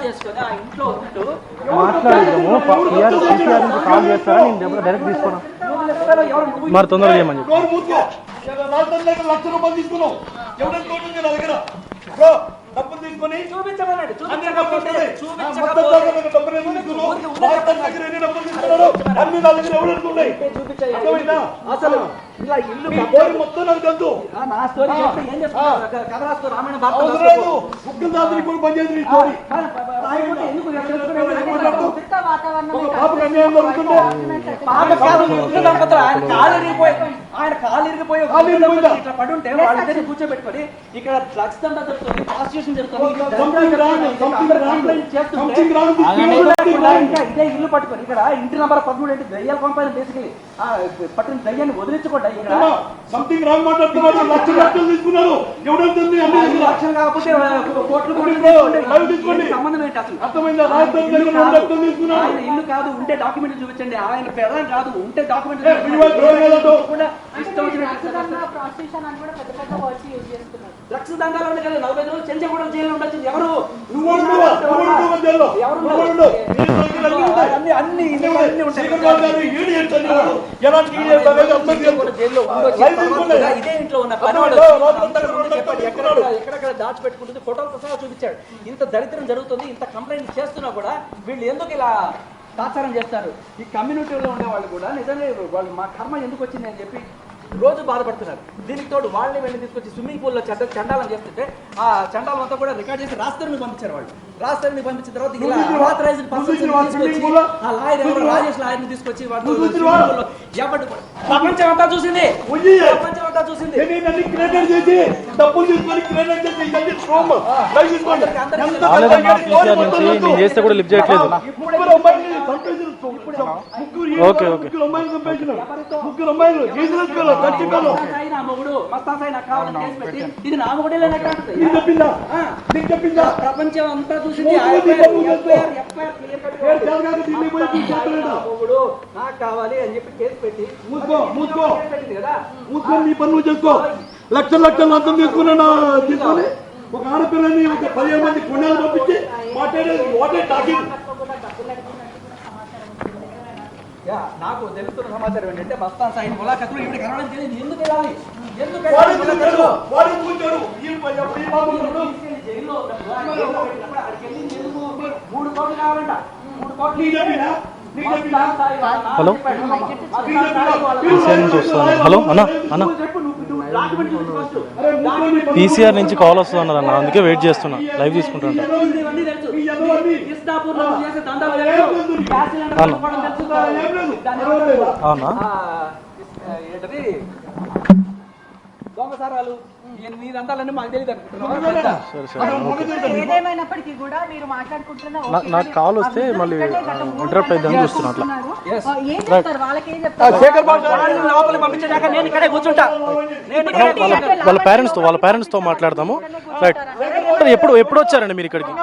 చేసుకొని ఆ ఇంట్లో ఉంటూ మాట్లాడదాము. కాల్ చేస్తారా? నేను డైరెక్ట్ తీసుకున్నా మరి తొందరగా చేయమని చెప్పి ₹1,00,000 తీసుకున్నావు. ఎవరైనా నా దగ్గర డబ్బులు తీసుకొని చూపించమన్నాడు. అసలు ఇలా ఇల్లు మొత్తం నాకు తెలుసు. నా స్టోరీ ఏం చేస్తున్నారు? కథ రాస్తూ రామాయణ భారత పంచాయతీ ఆయన కాలు ఇరిగిపోయి ఇట్లా పడి ఉంటే వాళ్ళిద్దరిని కూర్చోబెట్టుకొని ఇక్కడ డ్రగ్స్ దందా జరుగుతుంది, ప్రాస్టిట్యూషన్ జరుగుతుంది, ఇంకా ఇదే ఇల్లు పట్టుకొని ఇక్కడ ఇంటి నంబర్ 13 ఏంటి దయ్యాల పంపాయని బేసికలీ పట్టిన దయ్యాన్ని వదిలించుకోండి. ఇక్కడ సంథింగ్ రాంగ్ మాట్లాడుతున్నారు. లక్షలు తీసుకున్నారు. ఎవరైతుంది లక్షలు కాకపోతే కోట్లు సంబంధం ఏంటి అసలు? అర్థమైందా? ఆయన ఇల్లు కాదు, ఉంటే డాక్యుమెంట్ చూపించండి. ఆయన పెళ్ళని కాదు, ఉంటే డాక్యుమెంట్ డ్రగ్స్ దండాలు కదా 40 రోజులు చెంచా కూడా జైల్లో ఉండొచ్చు. ఎవరు అన్ని ఇదే ఇంట్లో ఉన్న ఎక్కడెక్కడ దాచిపెట్టుకుంటుంది ఫోటోలతో సహా చూపించాడు. ఇంత దరిద్రం జరుగుతుంది, ఇంత కంప్లైంట్ చేస్తున్నా కూడా వీళ్ళు ఎందుకు ఇలా తాత్సారం చేస్తారు? ఈ కమ్యూనిటీలో ఉండే వాళ్ళు కూడా నిజంగా వాళ్ళు మా కర్మ ఎందుకు వచ్చింది అని చెప్పి రోజు బాధపడుతున్నారు. దీనికి తోడు వాళ్ళని వెళ్ళి తీసుకొచ్చి స్విమ్మింగ్ పూల్లో చండాలం చేస్తుంటే ఆ చండాలం అంతా కూడా రికార్డ్ చేసి రాస్తరుని పంపించారు. వాళ్ళు రాస్తరుని పంపించిన తర్వాత ఇలా ఆథరైజ్డ్ పర్సన్ తీసుకొచ్చి ఆ లాయర్ ఎవరు రాజేష్ లాయర్ని తీసుకొచ్చి వాళ్ళు ప్రపంచం అంతా చూసింది. ప్రపంచం అంతా చూసింది. నేను చేస్తే కూడా లిఫ్ట్ చేయట్లేదు. ఓకే ఓకే ప్రపంచం అంతా చూసింది. నాకు కావాలి అని చెప్పి కేసు పెట్టి నీ పనులు చేసుకో. లక్షలు అర్థం తీసుకున్నా తీసుకొని ఒక ఆడపిల్లని ఒక 15 మంది కొండలు పంపించి వాటే టాకింగ్. నాకు తెలుస్తున్న సమాచారం ఏంటంటే మస్తాన్ సాయి ములాఖతులు ఇప్పుడు కరోనా తెలియదు. ఎందుకు వెళ్ళాలి? ఎందుకు జైల్లో 3 కోట్లు కావాలంట. 3 కోట్లు. హలో పీసీఆర్ నుంచి వస్తుంది. హలో అన్న అన్న పీసీఆర్ నుంచి కాల్ వస్తుంది అన్నారు అన్న, అందుకే వెయిట్ చేస్తున్నా. లైవ్ తీసుకుంటాను. అవునా? దొంగసారాలు మాకు తెలియదు. ఏదేమైనప్పటికీ కూడా మీరు మాట్లాడుకుంటున్న నాకు కాల్ వస్తే మళ్ళీ ఇంటరప్ట్ అయిద్దామని చూస్తున్నా. అట్లా వాళ్ళ పేరెంట్స్ తో మాట్లాడదాము. రైట్. ఎప్పుడు వచ్చారండి మీరు ఇక్కడికి?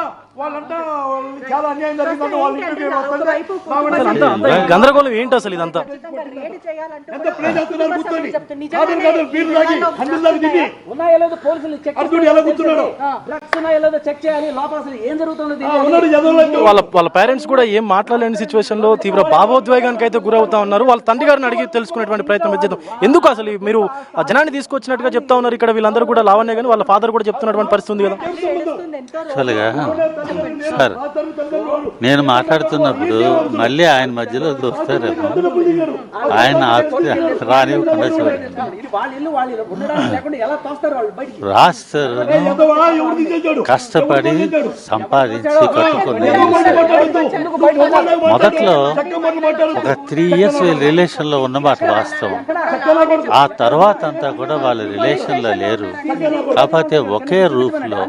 గందరగోళం ఏంటి అసలు ఇదంతా? వాళ్ళ పేరెంట్స్ కూడా ఏం మాట్లాడలేని సిచ్యువేషన్ లో తీవ్ర భావోద్వేగానికి అయితే గురవుతా ఉన్నారు. వాళ్ళ తండ్రి గారిని అడిగి తెలుసుకునేటువంటి ప్రయత్నం చేద్దాం. ఎందుకు అసలు మీరు ఆ జనాన్ని తీసుకొచ్చినట్టుగా చెప్తా ఉన్నారు. ఇక్కడ వీళ్ళందరూ కూడా లావణ్య కానీ వాళ్ళ ఫాదర్ కూడా చెప్తున్నటువంటి పరిస్థితి ఉంది కదా. సార్ నేను మాట్లాడుతున్నప్పుడు మళ్ళీ ఆయన మధ్యలో వస్తారేమో, ఆయన రానివ్వకుండా రాస్తారు. కష్టపడి సంపాదించి కట్టుకుని మొదట్లో ఒక 3 years రిలేషన్ లో ఉన్నమాట వాస్తవం. ఆ తర్వాత అంతా కూడా వాళ్ళ రిలేషన్ లో లేరు. కాకపోతే ఒకే రూఫ్ లో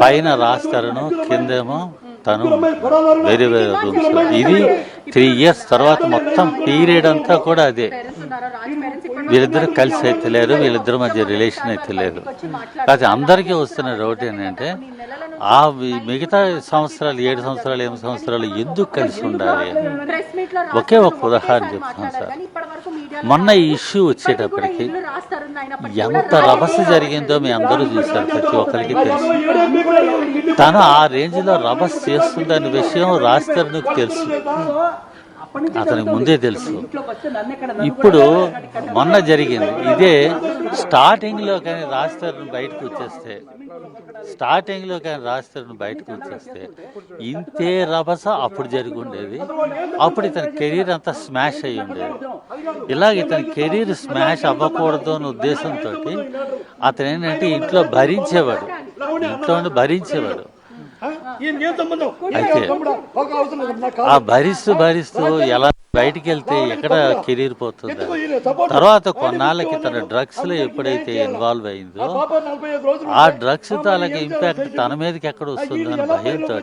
పైన రాస్తారను, కిందేమో తను వేరే వేరే రూమ్స్. ఇది 3 years తర్వాత మొత్తం పీరియడ్ అంతా కూడా అదే. వీళ్ళిద్దరు కలిసి అయితే లేరు, వీళ్ళిద్దరి మధ్య రిలేషన్ అయితే లేదు. కాకపోతే అందరికీ వస్తున్న డౌట్ ఏంటంటే ఆ మిగతా సంవత్సరాలు 7 సంవత్సరాలు 8 సంవత్సరాలు ఎందుకు కలిసి ఉండాలి? ఒకే ఒక ఉదాహరణ చెప్తున్నాను సార్. మొన్న ఈ ఇష్యూ వచ్చేటప్పటికి ఎంత రభస జరిగిందో మీ అందరూ చూశారు, ప్రతి ఒక్కరికి తెలుసు. తను ఆ రేంజ్ లో రభస్ చేస్తుందనే విషయం రాజ్ తరుణ్కి తెలుసు, అతనికి ముందే తెలుసు. ఇప్పుడు మొన్న జరిగింది ఇదే. స్టార్టింగ్ లో కానీ రాజ్ తరుణ్ బయటకు వచ్చేస్తే ఇంతే రభస అప్పుడు జరిగి ఉండేది. అప్పుడు ఇతని కెరీర్ అంతా స్మాష్ అయ్యి ఉండేది. ఇలాగ ఇతని కెరీర్ స్మాష్ అవ్వకూడదు అనే ఉద్దేశంతో అతను ఏంటంటే ఇంట్లో భరించేవాడు. అయితే ఆ భరిస్తూ ఎలా బయటికి వెళ్తే ఎక్కడ కెరీర్ పోతుంది. తర్వాత కొన్నాళ్ళకి తన డ్రగ్స్ లో ఎప్పుడైతే ఇన్వాల్వ్ అయిందో ఆ డ్రగ్స్ తాలూకు ఇంపాక్ట్ తన మీదకి ఎక్కడ వస్తుందో అని భయంతో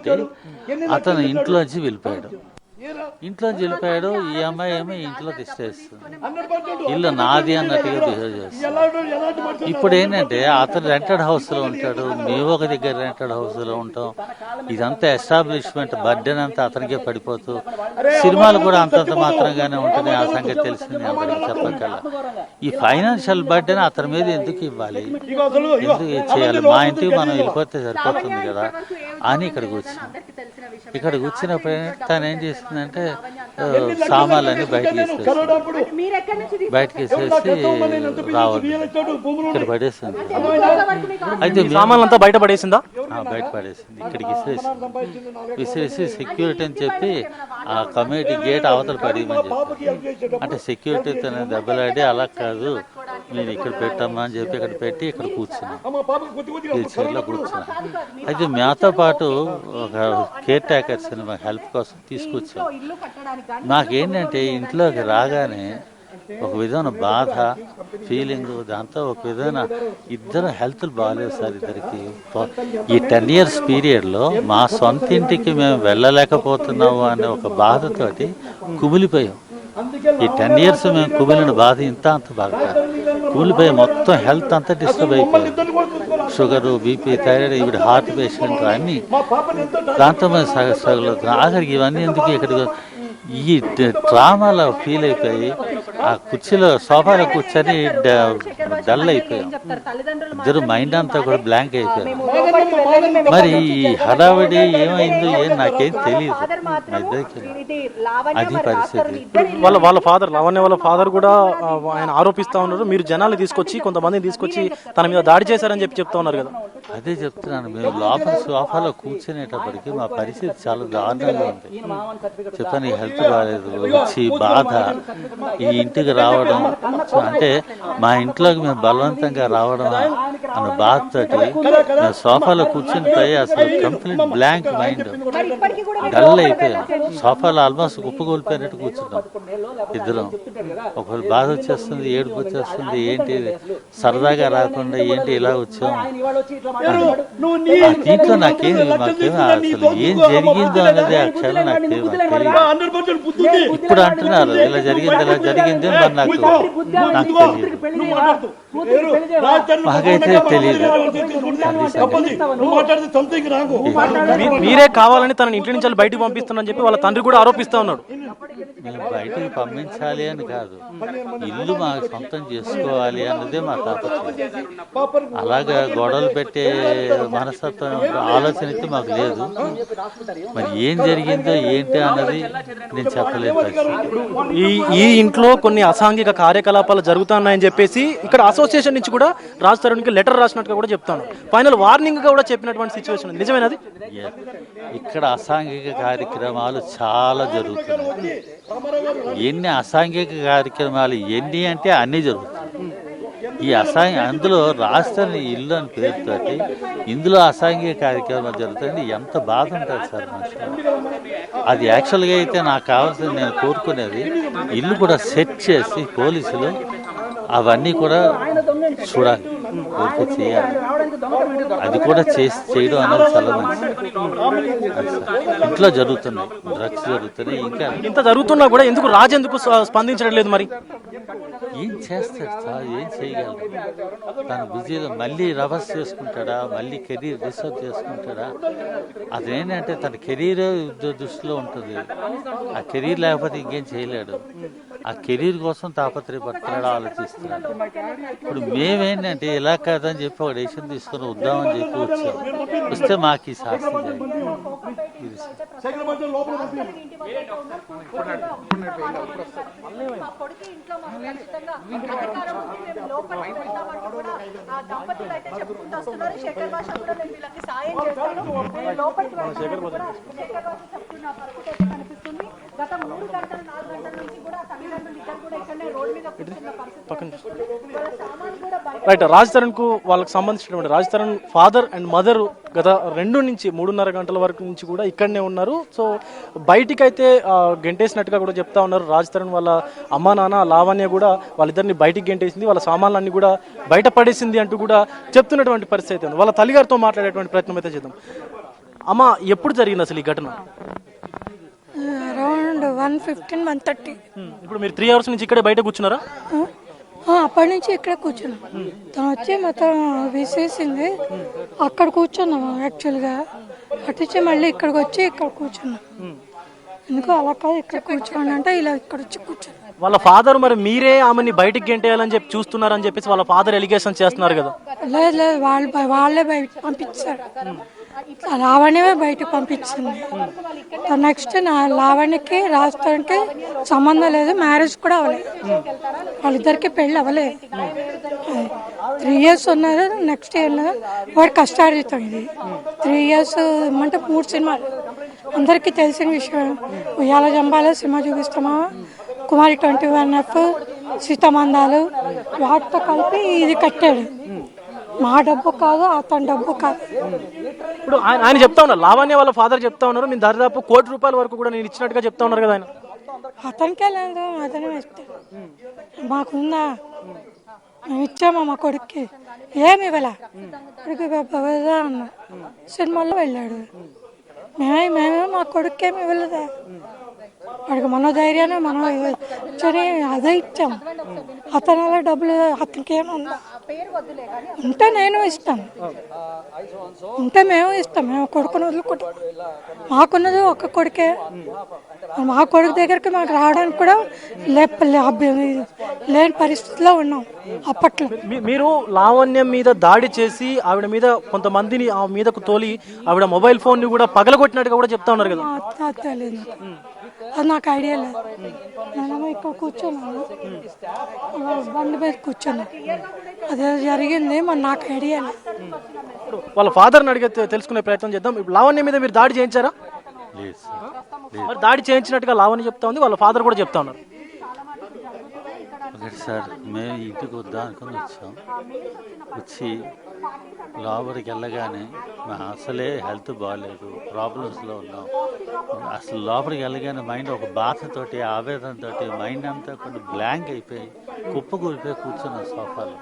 అతను ఇంట్లోంచి వెళ్ళిపోయాడు. ఈ అమ్మాయి ఏమో ఇంట్లో తిష్టేస్తుంది, ఇల్లు నాది అన్నట్టుగా బిహేవ్ చేస్తుంది. ఇప్పుడు ఏంటంటే అతను రెంటెడ్ హౌస్ లో ఉంటాడు, మేము ఒక దగ్గర రెంటెడ్ హౌస్ లో ఉంటాం. ఇదంతా ఎస్టాబ్లిష్మెంట్ బర్డెన్ అంతా అతనికే పడిపోతూ సినిమాలు కూడా అంతంత మాత్రంగానే ఉంటుంది. ఆ సంగతి తెలిసింది అందరికి చెప్పగల. ఈ ఫైనాన్షియల్ బర్డెన్ అతని మీద ఎందుకు ఇవ్వాలి, ఎందుకు చేయాలి? మా ఇంటికి మనం వెళ్ళిపోతే సరిపోతుంది కదా అని ఇక్కడికి వచ్చినప్పుడు తను ఏం చేస్తుందంటే సామాన్లన్నీ బయటకి వేసేసి రావద్దు ఇక్కడ పడేస్తుంది. అయితే సామాన్లంతా బయట పడేసిందా? బయట పడేసింది, ఇక్కడికి విసిరేసి సెక్యూరిటీ అని చెప్పి ఆ కమ్యూనిటీ గేట్ అవతల పడేయమని చెప్పి, అంటే సెక్యూరిటీ తన దెబ్బలాడి అలా కాదు నేను ఇక్కడ పెట్టమ్మా అని చెప్పి ఇక్కడ పెట్టి ఇక్కడ కూర్చున్నాం, వీల్ చైర్లో కూర్చున్నాం. అయితే మాతో పాటు ఒక కేర్ టేకర్స్ అని మా హెల్ప్ కోసం తీసుకొచ్చాం. నాకేంటంటే ఇంట్లోకి రాగానే ఒక విధమైన బాధ ఫీలింగ్, దాంతో ఒక విధమైన ఇద్దరు హెల్త్ బాగాలేవు సార్ ఇద్దరికి. ఈ 10 years పీరియడ్లో మా సొంత ఇంటికి మేము వెళ్ళలేకపోతున్నాము అనే ఒక బాధతోటి కుమిలిపోయాం. ఈ 10 years మేము కుమిలిన బాధ అంత బాగా కుమిలిపోయి మొత్తం హెల్త్ అంతా డిస్టర్బ్ అయిపోయింది. షుగరు, బీపీ, థైరాయిడ్, ఇప్పుడు హార్ట్ పేషెంట్ అన్నీ, దాంతో మేము స్ట్రగుల్ అవుతున్నాం. ఆఖరికి ఇవన్నీ ఎందుకు ఇక్కడ ఈ డ్రామాలో ఫీల్ అయిపోయి ఆ కుర్చీలో సోఫాలో కూర్చొని డల్ అయిపోయాం. ఇద్దరు మైండ్ అంతా కూడా బ్లాంక్ అయిపోయాం. మరి ఈ హడావిడి ఏమైందో నాకేం తెలియదు. మా ఇద్దరికి అది పరిస్థితి. వాళ్ళ ఫాదర్ లావణ్య వాళ్ళ ఫాదర్ కూడా ఆయన ఆరోపిస్తా ఉన్నారు, మీరు జనాలు తీసుకొచ్చి కొంతమందిని తీసుకొచ్చి తన మీద దాడి చేశారని చెప్తా ఉన్నారు కదా. అదే చెప్తున్నాను, మేము లోపల సోఫాలో కూర్చునేటప్పటికి మా పరిస్థితి చాలా దారుణంగా ఉంది. చెప్పని హెల్త్ బాగాలేదు, వచ్చి బాధ, ఈ ఇంటికి రావడం అంటే మా ఇంట్లోకి మేము బలవంతంగా రావడం అన్న బాధతోటి మేము సోఫాలో కూర్చుని పోయి అసలు కంప్లీట్ బ్లాంక్ మైండ్, డల్ అయిపోయాం. సోఫాలో ఆల్మోస్ట్ కుప్పగోలిపోయినట్టు కూర్చున్నాం ఇద్దరం. ఒకవేళ బాధ వచ్చేస్తుంది, ఏడుపు వచ్చేస్తుంది, ఏంటి సరదాగా రాకుండా ఏంటి ఇలా వచ్చాం. దీంట్లో మాకేం అసలు ఏం జరిగిందో అనేది ఆ క్షణం నాకు తెలియదు. ఇప్పుడు అంటున్నారు ఇలా జరిగింది మరి నాకు మాకైతే తెలియదు. మీరే కావాలని తనని ఇంటి నుంచి బయటకు పంపిస్తున్నారని చెప్పి వాళ్ళ తండ్రి కూడా ఆరోపిస్తా ఉన్నాడు. మేము బయటకు పంపించాలి అని కాదు, ఇల్లు మా సొంతం చేసుకోవాలి అన్నదే మా తాపత్రయం. అలాగా గొడవలు పెట్టే మనస్తత్వం ఆలోచన అయితే మాకు లేదు. మరి ఏం జరిగిందో ఏంటి అన్నది నేను చెప్పలేను. ఈ ఇంట్లో కొన్ని అసాంఘిక కార్యకలాపాలు జరుగుతున్నాయని చెప్పేసి ఇక్కడ అసోసియేషన్ నుంచి కూడా రాజ్ తరుణ్కి లెటర్ రాసినట్టుగా కూడా చెప్తాను. ఫైనల్ వార్నింగ్ గా కూడా చెప్పినటువంటి సిచ్యువేషన్ నిజమేనది. ఇక్కడ అసాంఘిక కార్యక్రమాలు చాలా జరుగుతున్నాయి. ఎన్ని అసాంఘిక కార్యక్రమాలు ఎన్ని అంటే అన్నీ జరుగుతాయి. ఈ అందులో రాష్ట్రాన్ని ఇల్లు అని పేరుతోటి ఇందులో అసాంఘిక కార్యక్రమాలు జరుగుతాయని ఎంత బాధ ఉంటుంది సార్ మనుషులు. అది యాక్చువల్గా అయితే నాకు కావాల్సింది, నేను కోరుకునేది ఇల్లు కూడా సెట్ చేసి పోలీసులు అవన్నీ కూడా చూడాలి, ఓకే చేయాలి. అది కూడా చేయడం అనేది చాలా మంచిది. ఇంట్లో జరుగుతున్నాయి, డ్రగ్స్ జరుగుతున్నాయి. ఇంకా ఇంత జరుగుతున్నా కూడా ఎందుకు రాజు ఎందుకు స్పందించడం లేదు? మరి ఏం చేస్తాడు సార్, ఏం చేయగలరు? తన బిజీలో మళ్ళీ రివర్స్ చేసుకుంటాడా, మళ్ళీ కెరీర్ డిస్టర్బ్ చేసుకుంటాడా? అదేంటంటే తన కెరీర్ దృష్టిలో ఉంటుంది. ఆ కెరీర్ లేకపోతే ఇంకేం చేయలేడు. ఆ కెరీర్ కోసం తాపత్రయపడుతున్నాడు, ఆలోచిస్తున్నాడు. ఇప్పుడు మేమేంటంటే ఇలా కాదని చెప్పి ఒక డెసిషన్ తీసుకొని వద్దామని చెప్పి వచ్చాం. వస్తే మాకు ఈ శాస్త్రం ఇది మా కొడుకు ఇంట్లో మాకు ఖచ్చితంగా అధికారం ఉంది, మేము లోపలికి వెళ్తామంటూ కూడా ఆ దంపతులు అయితే చెప్పుకుంటూ వస్తున్నారు. శేఖర్ భాష కూడా నేను వీళ్ళకి సాయం చేస్తాను, నేను లోపలికి వెళ్తాను కూడా శేఖర్ భాష చెప్తున్న పరిస్థితి అయితే కనిపిస్తుంది. గత 3 గంటలు 4 గంటల నుంచి కూడా తల్లిదండ్రులు ఇద్దరు కూడా ఇక్కడనే రోడ్డు మీద కూర్చున్న పరిస్థితి కనిపిస్తుంది. వాళ్ళ సామాన్లు కూడా రైట్. రాజ్ తరుణ్ కు వాళ్ళకి సంబంధించినటువంటి Raj Tarun father and mother గత 2 నుంచి 3.5 గంటల వరకు నుంచి కూడా ఇక్కడనే ఉన్నారు. సో బయటికైతే గెంటేసినట్టుగా కూడా చెప్తా ఉన్నారు. రాజ్ తరుణ్ వాళ్ళ అమ్మా నాన్న లావణ్య కూడా వాళ్ళిద్దరిని బయటికి గెంటేసింది, వాళ్ళ సామాన్లన్నీ కూడా బయట పడేసింది అంటూ కూడా చెప్తున్నటువంటి పరిస్థితి అయితే ఉంది. వాళ్ళ తల్లిగారితో మాట్లాడేటువంటి ప్రయత్నం అయితే చేద్దాం. అమ్మ, ఎప్పుడు జరిగింది అసలు ఈ ఘటన? అరౌండ్ 1:15, 1:30. ఇప్పుడు మీరు 3 అవర్స్ నుంచి ఇక్కడే బయట కూర్చున్నారా? అప్పటి నుంచి ఇక్కడ కూర్చున్నాం. తను వచ్చి మొత్తం విసేసింది, అక్కడ కూర్చున్నాం. యాక్చువల్గా అటు మళ్ళీ ఇక్కడికి వచ్చి ఇక్కడ కూర్చున్నాం. ఎందుకు అలా కాదు, ఇక్కడ కూర్చోండి అంటే ఇలా ఇక్కడ వచ్చి కూర్చున్నాం. వాళ్ళ ఫాదర్ మరి మీరే ఆమెని బయటికి గెంటేయాలని చెప్పి చూస్తున్నారని చెప్పేసి వాళ్ళ ఫాదర్ ఎలిగేషన్ చేస్తున్నారు కదా. లేదు లేదు, వాళ్ళే బయటకు పంపించారు. లావణ్యమే బయటకు పంపించింది. నెక్స్ట్ లావణ్యకి రాజస్థాన్కి సంబంధం లేదు, మ్యారేజ్ కూడా అవ్వలేదు, వాళ్ళిద్దరికి పెళ్ళి అవ్వలేదు. 3 years ఉన్నది. నెక్స్ట్ ఇయర్ వాడు కష్టార్జితం. ఇది 3 years అంటే 3 సినిమాలు అందరికీ తెలిసిన విషయం. ఉయ్యాల జంబాల సినిమా చూపిస్తామా, కుమారి 21F, సీతమందాలు, వాటితో కలిపి ఇది కట్టాడు. మా డబ్బు కాదు, అతని డబ్బు కాదు. ఇప్పుడు ఆయన చెప్తా ఉన్నారు, లావణ్య వాళ్ళ ఫాదర్ చెప్తా ఉన్నారు, నేను దాదాపు ₹1 కోటి వరకు కూడా నేను ఇచ్చినట్టుగా చెప్తా ఉన్నారు కదా ఆయన. అతనికే లేదు, అతనే ఇస్తాడు. మాకుందా, మేము ఇచ్చామా మా కొడుక్కి? ఏమి ఇవ్వలే. కొడుకు అన్న సినిమాల్లో వెళ్ళాడు. మేమే మా కొడుకు ఏమి ఇవ్వలేదా? వాడికి మనోధైర్యాన్ని మనం ఇచ్చని అదే ఇచ్చాం. అతను అలా డబ్బులు అతనికి ఏముందా? ఉంటే నేను ఇస్తాను, ఉంటే మేము ఇస్తాం. మేము కొడుకుని వదులుకుంటాం. మాకున్నది ఒక కొడుకే. మా కొడుకు దగ్గరికి మాకు రావడానికి కూడా లేని పరిస్థితిలో ఉన్నాం అప్పట్లో. మీరు లావణ్యం మీద దాడి చేసి ఆవిడ మీద కొంతమందిని ఆ మీదకు తోలి ఆవిడ మొబైల్ ఫోన్ ని కూడా పగలగొట్టినట్టుగా కూడా చెప్తా ఉన్నారు కదా. తెలియదు, అది నాకు ఐడియా లేదు. నేను ఇక్కడ కూర్చున్నాను, బండి మీద కూర్చున్నాను, అదే జరిగింది, మరి నాకు ఐడియా లేదు. వాళ్ళ ఫాదర్ని అడిగి తెలుసుకునే ప్రయత్నం చేద్దాం. ఇప్పుడు లావణ్య మీద మీరు దాడి చేయించారా? మరి దాడి చేయించినట్టుగా లావణ్య చెప్తా ఉంది, వాళ్ళ ఫాదర్ కూడా చెప్తా ఉన్నారు. ఒకటి సార్, మేము ఇంటికి వద్దాం అనుకుని వచ్చాం. వచ్చి లోపలికి వెళ్ళగానే మా అసలే హెల్త్ బాగాలేదు, ప్రాబ్లమ్స్లో ఉన్నాం. అసలు లోపలికి వెళ్ళగానే మైండ్ ఒక బాధతోటి, ఆవేదనతోటి మైండ్ అంతా కూడా బ్లాంక్ అయిపోయి కుప్పకూలిపోయి కూర్చున్నాం సోఫాలో.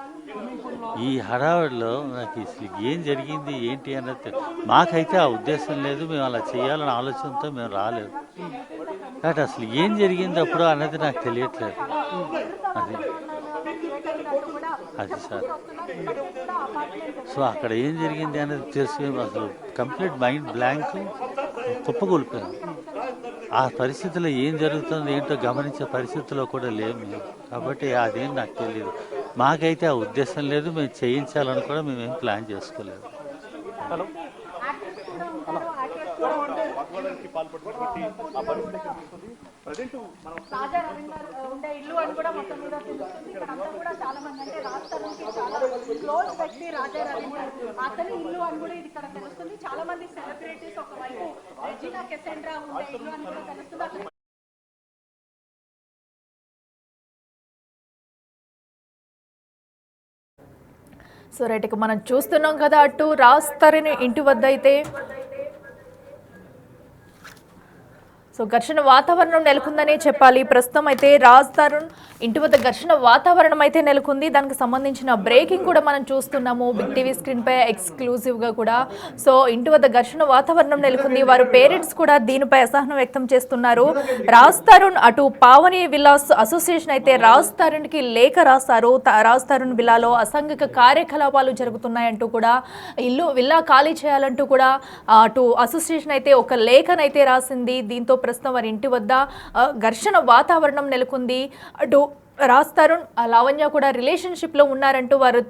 ఈ హడావిడిలో నాకు అసలు ఏం జరిగింది ఏంటి అన్నది మాకైతే ఆ ఉద్దేశం లేదు, మేము అలా చేయాలనే ఆలోచనతో మేము రాలేదు. కాబట్టి అసలు ఏం జరిగింది అప్పుడు అన్నది నాకు తెలియట్లేదు. అది సార్, సో అక్కడ ఏం జరిగింది అనేది తెలిసి అసలు కంప్లీట్ మైండ్ బ్లాంక్, కుప్పకూలిపోయాం. ఆ పరిస్థితిలో ఏం జరుగుతుందో ఏంటో గమనించే పరిస్థితిలో కూడా లేము. కాబట్టి అదేం నాకు తెలియదు. మాకైతే ఆ ఉద్దేశం లేదు, మేము చేయించాలని కూడా మేమేం ప్లాన్ చేసుకోలేదు. రాజా రవీందర్ ఉండే ఇల్లు అని కూడా మొత్తం మీద తెలుస్తుంది. ఇక్కడ అందరూ కూడా చాలా మంది, అంటే రాష్ట్రానికి చాలా క్లోజ్ వ్యక్తి రాజా రవీందర్, అతని ఇల్లు అని కూడా ఇది ఇక్కడ తెలుస్తుంది. చాలా మంది సెలబ్రిటీస్, ఒకవైపు రెజినా కెసెండ్రా ఉండే ఇల్లు అని కూడా తెలుస్తుంది. సో రైట్, ఇక మనం చూస్తున్నాం కదా, అటు రాజ్ తరుణ్ ఇంటి వద్ద అయితే సో ఘర్షణ వాతావరణం నెలకొందనే చెప్పాలి. ప్రస్తుతం అయితే రాజ్ తరుణ్ ఇంటి వద్ద ఘర్షణ వాతావరణం అయితే నెలకొంది. దానికి సంబంధించిన బ్రేకింగ్ కూడా మనం చూస్తున్నాము బిగ్ టీవీ స్క్రీన్ పై ఎక్స్క్లూజివ్ గా కూడా. సో ఇంటి వద్ద ఘర్షణ వాతావరణం నెలకొంది. వారి పేరెంట్స్ కూడా దీనిపై అసహనం వ్యక్తం చేస్తున్నారు. రాజ్ తరుణ్ అటు పావని విల్లాస్ అసోసియేషన్ అయితే రాజ్ తరుణ్ కి లేఖ రాస్తారు. రాజ్ తరుణ్ విల్లాలో అసాంఘిక కార్యకలాపాలు జరుగుతున్నాయంటూ కూడా విల్లా ఖాళీ చేయాలంటూ కూడా అటు అసోసియేషన్ అయితే ఒక లేఖనైతే రాసింది. దీంతో ప్రస్తుతం వారి ఇంటి వద్ద ఘర్షణ వాతావరణం నెలకొంది. అటు రాజ్ తరుణ్ లావణ్య కూడా రిలేషన్షిప్లో ఉన్నారంటూ వారు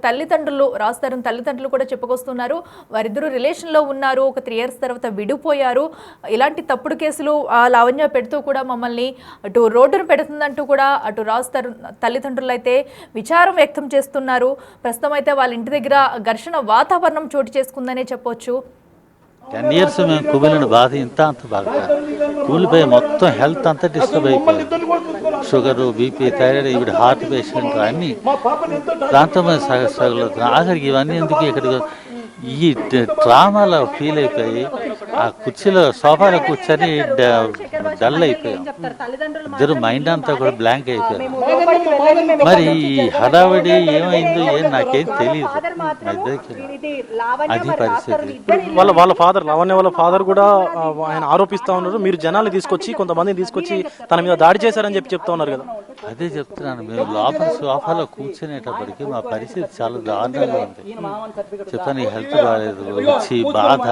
రాజ్ తరుణ్ తల్లిదండ్రులు కూడా చెప్పుకొస్తున్నారు. వారిద్దరూ రిలేషన్లో ఉన్నారు, ఒక 3 years తర్వాత విడిపోయారు. ఇలాంటి తప్పుడు కేసులు లావణ్య పెడుతూ కూడా మమ్మల్ని అటు రోడ్డును పెడుతుందంటూ కూడా అటు రాజ్ తరుణ్ తల్లిదండ్రులు అయితే విచారం వ్యక్తం చేస్తున్నారు. ప్రస్తుతం అయితే వాళ్ళ ఇంటి దగ్గర ఘర్షణ వాతావరణం చోటు చేసుకుందనే చెప్పొచ్చు. 10 years మేము కుమిలిన బాధ ఇంత అంత బాగా కూలిపోయి మొత్తం హెల్త్ అంతా డిస్టర్బ్ అయిపోయింది. షుగరు, బీపీ, థైరాయిడ్, ఇప్పుడు హార్ట్ పేషెంట్ అన్నీ దాంతో మేము సగలుతున్నాం. ఆఖరికి ఇవన్నీ ఎందుకు ఇక్కడ ఈ డ్రామాలో ఫీల్ అయిపోయి ఆ కుర్చీలో సోఫాలో కూర్చొని డల్ అయిపోయాం. ఇద్దరు మైండ్ అంతా కూడా బ్లాంక్ అయిపోయాం. మరి ఈ హడావిడి ఏమైందో నాకేం తెలియదు. అది పరిస్థితి. వాళ్ళ ఫాదర్ లావణ్య వాళ్ళ ఫాదర్ కూడా ఆయన ఆరోపిస్తా ఉన్నారు, మీరు జనాలు తీసుకొచ్చి కొంతమందిని తీసుకొచ్చి తన మీద దాడి చేశారని చెప్తా ఉన్నారు కదా. అదే చెప్తున్నాను, మేము లోపల సోఫాలో కూర్చునేటప్పటికి మా పరిస్థితి చాలా దారుణంగా ఉంది. చెప్పాను, ఈ హెల్త్ బాగాలేదు, వచ్చి బాధ,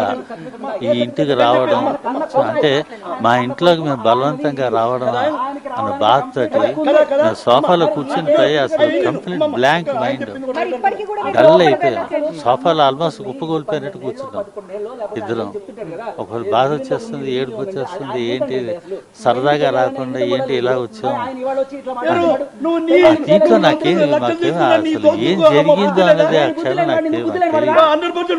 ఈ ఇంటికి రావడం అంటే మా ఇంట్లోకి మేము బలవంతంగా రావడం అన్న బాధతోటి మేము సోఫాలో కూర్చుని పోయి అసలు కంప్లీట్ బ్లాంక్ మైండ్ డల్ అయిపోయాం. సోఫాలో ఆల్మోస్ట్ కుప్పగోలిపోయినట్టు కూర్చున్నాం ఇద్దరం. ఒకరు బాధ వచ్చేస్తుంది, ఏడుపు వచ్చేస్తుంది, ఏంటి సరదాగా రాకుండా ఏంటి ఇలా వచ్చాం. దీంట్లో మాకేమో అసలు ఏం జరిగిందో అనేది ఆ క్షణం నాకు తెలియదు.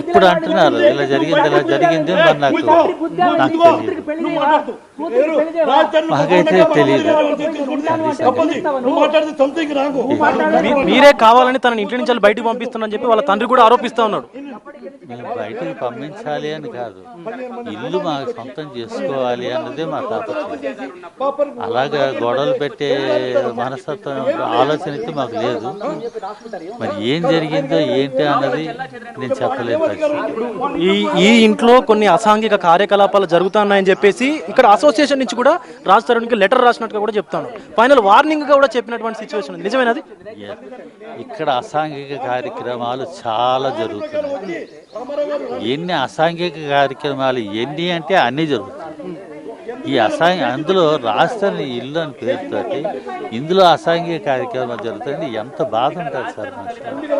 ఇప్పుడు అంటున్నారు ఇలా జరిగింది మరి నాకు తెలియదు, మాకైతే తెలియదు. మీరే కావాలని తన ఇంటి నుంచి బయటకు పంపిస్తున్నారని చెప్పి వాళ్ళ తండ్రి కూడా ఆరోపిస్తా ఉన్నాడు. మేము బయటకు పంపించాలి అని కాదు, ఇల్లు మా సొంతం చేసుకోవాలి అన్నదే మా తాపత్రయం. అలాగా గొడవలు పెట్టే మనస్తత్వం ఆలోచన అయితే మాకు లేదు. మరి ఏం జరిగిందో ఏంటి అన్నది నేను చెప్పలేను. ఈ ఇంట్లో కొన్ని అసాంఘిక కార్యకలాపాలు జరుగుతున్నాయని చెప్పేసి ఇక్కడ అసోసియేషన్ నుంచి కూడా రాజ్ తరుణ్కి లెటర్ రాసినట్టుగా కూడా చెప్తాను. ఫైనల్ వార్నింగ్ కూడా చెప్పినటువంటి సిచ్యువేషన్ నిజమేనది. ఇక్కడ అసాంఘిక కార్యక్రమాలు చాలా జరుగుతున్నాయి. ఎన్ని అసాంఘిక కార్యక్రమాలు ఎన్ని అంటే అన్నీ జరుగుతున్నాయి. ఈ అందులో రాష్ట్రాన్ని ఇల్లు అని పేరుతోటి ఇందులో అసాంఘిక కార్యక్రమాలు జరుగుతాయండి. ఎంత బాధ ఉంటుంది సార్ మనుషులు.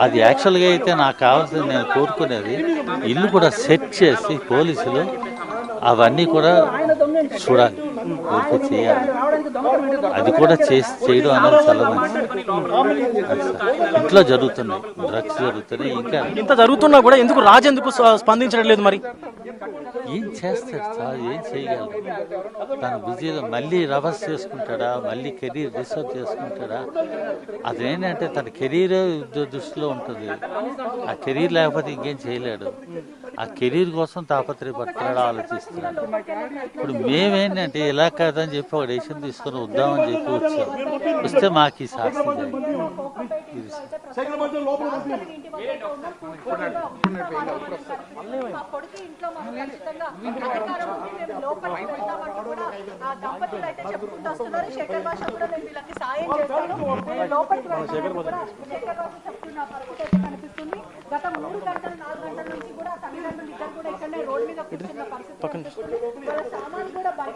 అది యాక్చువల్గా అయితే నాకు కావాల్సింది, నేను కోరుకునేది ఇల్లు కూడా సెట్ చేసి పోలీసులు అవన్నీ కూడా చూడాలి, చేయాలి. అది కూడా చేయడం అనేది చాలా మంచిది. ఇంట్లో జరుగుతున్నాయి, డ్రగ్స్ జరుగుతున్నాయి. ఇంకా ఇంత జరుగుతున్నా కూడా ఎందుకు రాజు ఎందుకు స్పందించడం లేదు? మరి ఏం చేస్తాడు సార్, ఏం చేయగలరు? తను బిజీగా మళ్ళీ రివర్స్ చేసుకుంటాడా, మళ్ళీ కెరీర్ డిస్టర్బ్ చేసుకుంటాడా? అదేంటంటే తన కెరీర్ దృష్టిలో ఉంటుంది. ఆ కెరీర్ లేకపోతే ఇంకేం చేయలేడు. ఆ కెరీర్ కోసం తాపత్రయపడుతున్నాడు, ఆలోచిస్తున్నాడు. ఇప్పుడు మేమేంటంటే ఇలా కాదని చెప్పి ఒక డెసిషన్ తీసుకొని వద్దామని చెప్పి వస్తే మాకు ఈ శాస్త్రం గత 3 గంటలు 4 గంటల నుంచి కూడా తల్లిదండ్రులు ఇద్దరు కూడా ఇక్కడనే రోడ్ మీద కూర్చున్న పరిస్థితి.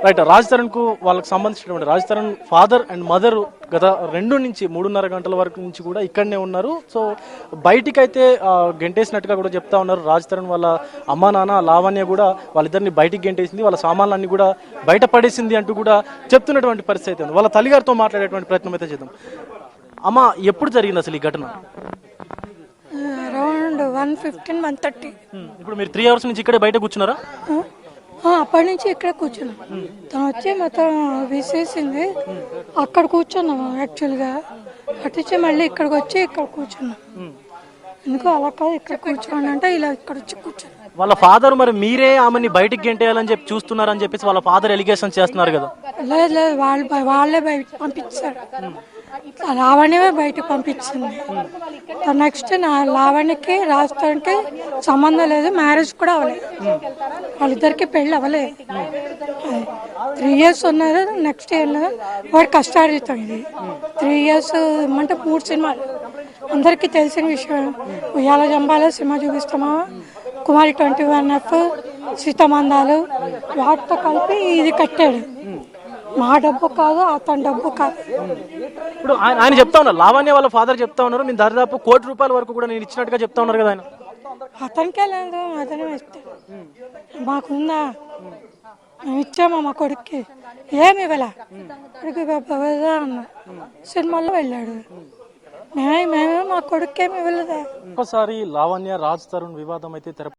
రైట్. రాజ్ తరుణ్ కు వాళ్ళకి సంబంధించినటువంటి Raj Tarun father and mother గత 2 నుంచి 3.5 గంటల వరకు నుంచి కూడా ఇక్కడనే ఉన్నారు. సో బయటికి అయితే గెంటేసినట్టుగా కూడా చెప్తా ఉన్నారు. రాజ్ తరుణ్ వాళ్ళ అమ్మా నాన్న లావణ్య కూడా వాళ్ళిద్దరిని బయటికి గెంటేసింది, వాళ్ళ సామాన్లన్నీ కూడా బయట పడేసింది అంటూ కూడా చెప్తున్నటువంటి పరిస్థితి ఉంది. వాళ్ళ తల్లిగారితో మాట్లాడేటువంటి ప్రయత్నం అయితే చేద్దాం. అమ్మ, ఎప్పుడు జరిగింది అసలు ఈ ఘటన? అరౌండ్ 1:15, 1:30. ఇప్పుడు మీరు 3 hours నుంచి ఇక్కడే బయట కూర్చున్నారా? అప్పటి నుంచి ఇక్కడ కూర్చున్నాం. తను వచ్చి మొత్తం విసేసింది, అక్కడ కూర్చున్నాము. యాక్చువల్గా అటు మళ్ళీ ఇక్కడికి వచ్చి ఇక్కడ కూర్చున్నాం. ఎందుకు అలా కాదు, ఇక్కడ కూర్చోండి అంటే ఇలా ఇక్కడ వచ్చి కూర్చున్నాం. వాళ్ళ ఫాదర్ మరి మీరే ఆమెని బయటికి గెంటేయాలని చెప్పి చూస్తున్నారని చెప్పేసి వాళ్ళ ఫాదర్ ఎలిగేషన్ చేస్తున్నారు కదా. లేదు లేదు, వాళ్ళే బయట పంపించారు. లావణ్యమే బయటకు పంపించింది. నెక్స్ట్ నా లావణ్యకి రాజస్థాన్కి సంబంధం లేదు, మ్యారేజ్ కూడా అవ్వలేదు, వాళ్ళిద్దరికి పెళ్ళి అవ్వలేదు. 3 years ఉన్నారు. నెక్స్ట్ ఇయర్ వాడు కష్టార్జితం. ఇది 3 years అంటే 3 సినిమాలు అందరికీ తెలిసిన విషయం. ఉయ్యాల జంబాల సినిమా చూపిస్తామా, కుమారి 21F, సీతమందాలు, వాటితో కలిపి ఇది కట్టాడు. మా డబ్బు కాదు, అతని డబ్బు కాదు. ఇప్పుడు ఆయన చెప్తా ఉన్నారు, లావణ్య వాళ్ళ ఫాదర్ చెప్తా ఉన్నారు, నేను దాదాపు ₹1,00,00,000 వరకు కూడా నేను ఇచ్చినట్టుగా చెప్తా ఉన్నారు కదా ఆయన. అతనికే లేదు, అతనే ఇస్తాడు. మాకుందా, మేము ఇచ్చామా మా కొడుక్కి, ఏమి ఇవ్వలే. కొడుకు అన్న సినిమాల్లో వెళ్ళాడు, మేమే మా కొడుక్కి ఏమి ఇవ్వలేదా. ఒక్కసారి లావణ్య రాజ్ తరుణ్ వివాదం అయితే